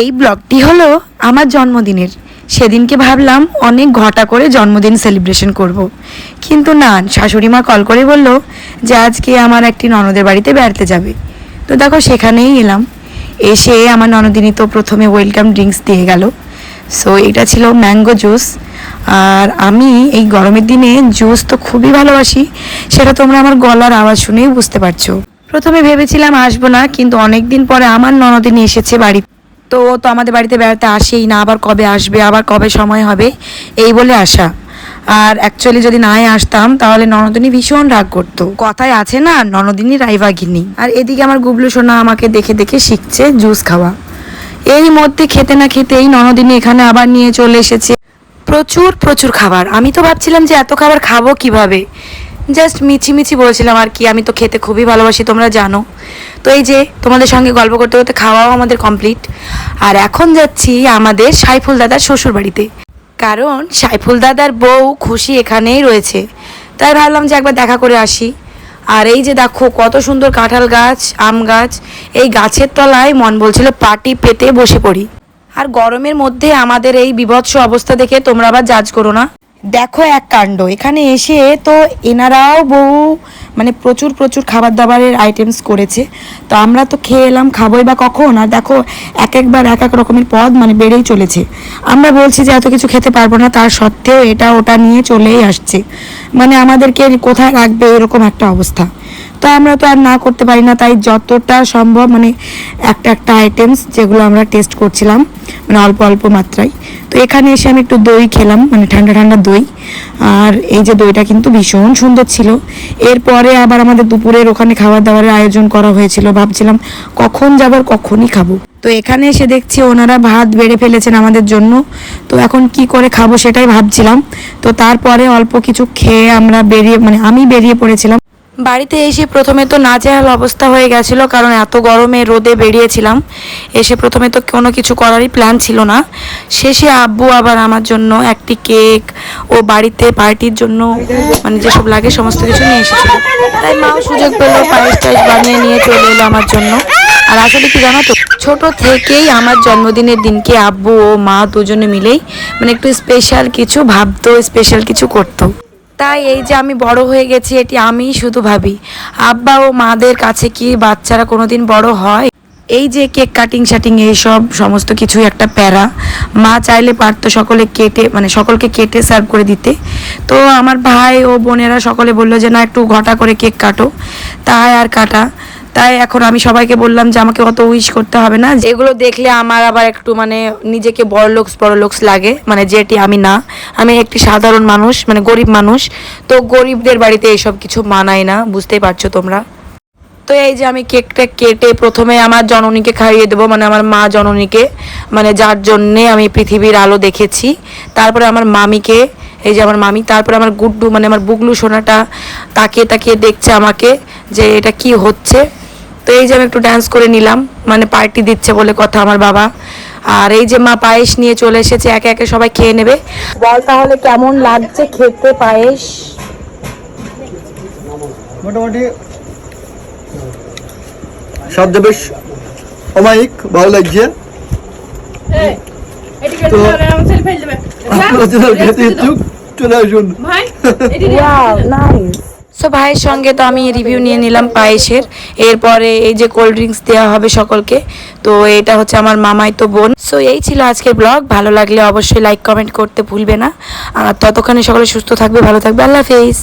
এই ব্লগটি হলো আমার জন্মদিনের। সেদিনকে ভাবলাম অনেক ঘটা করে জন্মদিন সেলিব্রেশন করব। কিন্তু না, শাশুড়ি মা কল করে বলল যে আজকে আমার একটি ননদের বাড়িতে বেড়াতে যাবে। তো দেখো সেখানেই এলাম। এসে আমার ননদিনী তো প্রথমে ওয়েলকাম ড্রিঙ্কস দিয়ে গেল। সো এটা ছিল ম্যাঙ্গো জুস। আর আমি এই গরমের দিনে জুস তো খুবই ভালোবাসি, সেটা তোমরা আমার গলার আওয়াজ শুনেই বুঝতে পারছো। প্রথমে ভেবেছিলাম আসবো না, কিন্তু অনেক দিন পরে আমার ননদিনী এসেছে বাড়ি। তো ও তো আমাদের বাড়িতে বেড়াতে আসেই না, আবার কবে আসবে, আবার কবে সময় হবে, এই বলে আসা। আর অ্যাকচুয়ালি যদি নাই আসতাম তাহলে ননদিনী ভীষণ রাগ করতো। কথায় আছে না, ননদিনী রাইভাগিনী। আর এদিকে আমার গুবলু সোনা আমাকে দেখে দেখে শিখছে জুস খাওয়া। এই মধ্যে খেতে না খেতেই ননদিনী এখানে আবার নিয়ে চলে এসেছে প্রচুর প্রচুর খাবার। আমি তো ভাবছিলাম যে এত খাবার খাবো কিভাবে, জাস্ট মিছি বলছিলাম আর কি। আমি তো খেতে খুবই ভালোবাসি, তোমরা জানো। তো এই যে তোমাদের সঙ্গে গল্প করতে করতে খাওয়াও আমাদের কমপ্লিট। আর এখন যাচ্ছি আমাদের সাইফুল দাদার শ্বশুর বাড়িতে, কারণ সাইফুল দাদার বউ খুশি এখানেই রয়েছে। তাই ভাবলাম যে একবার দেখা করে আসি। আর এই যে দেখো কত সুন্দর কাঁঠাল গাছ, আম গাছ, এই গাছের তলায় মন বলছিল পাটি পেতে বসে পড়ি। আর গরমের মধ্যে আমাদের এই বীভৎস অবস্থা দেখে তোমরা আবার জাজ করো না। দেখো এক কাণ্ড, এখানে এসে তো এনারাও বউ মানে প্রচুর খাবার দাবারের আইটেমস করেছে। তো আমরা তো খেয়ে এলাম, খাবোই বা কখন। আর দেখো একবার এক এক রকমের পদ মানে বেড়েই চলেছে। আমরা বলছি যে এত কিছু খেতে পারবো না, তার সত্ত্বেও এটা ওটা নিয়ে চলেই আসছে। মানে আমাদেরকে কোথায় রাখবে এরকম একটা অবস্থা। তো আমরা তো আর না করতে পারি না, তাই যতটা সম্ভব মানে একটা আইটেমস যেগুলো আমরা টেস্ট করছিলাম মানে অল্প মাত্রায়। তো এখানে এসে আমি একটু দই খেলাম, মানে ঠান্ডা দই। আর এই যে দইটা কিন্তু ভীষণ সুন্দর ছিল। এরপরে আবার আমাদের দুপুরের ওখানে খাবার দাবারের আয়োজন করা হয়েছিল, ভাবছিলাম কখন যাবার কখনই খাবো। তো এখানে এসে দেখছি ওনারা ভাত বেড়ে ফেলেছেন আমাদের জন্য। তো এখন কি করে খাবো সেটাই ভাবছিলাম। তো তারপরে অল্প কিছু খেয়ে আমরা আমি বেরিয়ে পড়েছিলাম। বাড়িতে এসে প্রথমে তো নাজেহাল অবস্থা হয়ে গেছিল, কারণ এত গরমে রোদে বেরিয়েছিলাম। এসে প্রথমে তো কোনো কিছু করারই প্ল্যান ছিল না। শেষে আব্বু আবার আমার জন্য একটি কেক ও বাড়িতে পার্টির জন্য মানে যেসব লাগে সমস্ত কিছু নিয়ে এসেছিল। তাই মাও সুযোগ পেলো, পায়েস টায়েস বানিয়ে নিয়ে চলে এলো আমার জন্য। আর আসলে কি জানো তো, ছোট থেকেই আমার জন্মদিনের দিনকে আব্বু ও মা দুজনে মিলেই মানে একটু স্পেশাল কিছু ভাবতো, স্পেশাল কিছু করতো। তাই এই যে আমি বড় হয়ে গেছি, এটি আমি শুধু ভাবি। আব্বা ও মাদের কাছে কি বাচ্চারা কোনোদিন বড় হয়? এই যে কেক কাটিং শাটিং এইসব সমস্ত কিছুই একটা প্যারা। মা চাইলে পারতো সকলকে কেটে সার্ভ করে দিতে। তো আমার ভাই ও বোনেরা সকলে বললো যে না, একটু ঘটা করে কেক কাটো। তাই আর কাটা। তাই এখন আমি সবাইকে বললাম যে আমাকে অত উইশ করতে হবে না, যেগুলো দেখলে আমার আবার একটু মানে নিজেকে বড় লোকস লাগে, মানে যেটি আমি না। আমি একটি সাধারণ মানুষ, মানে গরিব মানুষ। তো গরিবদের বাড়িতে এইসব কিছু মানায় না, বুঝতেই পারছো তোমরা। তো এই যে আমি কেকটা কেটে প্রথমে আমার জননীকে খাইয়ে দেবো, মানে আমার মা জননীকে, মানে যার জন্যে আমি পৃথিবীর আলো দেখেছি। তারপরে আমার মামিকে, এই যে আমার মামি। তারপরে আমার গুড্ডু মানে আমার বুগলু সোনাটা তাকিয়ে দেখছে আমাকে যে এটা কি হচ্ছে। তো এই যে আমি একটু ডান্স করে নিলাম, মানে পার্টি দিচ্ছে বলে কথা আমার বাবা। আর এই যে মা পায়েস নিয়ে চলে এসেছে, একে একে সবাই খেয়ে নেবে। বল তাহলে কেমন লাগছে খেতে পায়েস? মোটামুটি শব্দ বেশ অমায়িক, ভালো লাগছে। তো চলে আসুন। সো ভাইয়ের সঙ্গে তো আমি রিভিউ নিয়ে নিলাম পায়েসের। এরপরে এই যে কোল্ড ড্রিঙ্কস দেওয়া হবে সকলকে। তো এটা হচ্ছে আমার মামাই তো বোন। সো এই ছিল আজকের ব্লগ। ভালো লাগলে অবশ্যই লাইক কমেন্ট করতে ভুলবে না। আর ততক্ষণে সকলে সুস্থ থাকবে, ভালো থাকবে। আল্লাহ হাফেজ।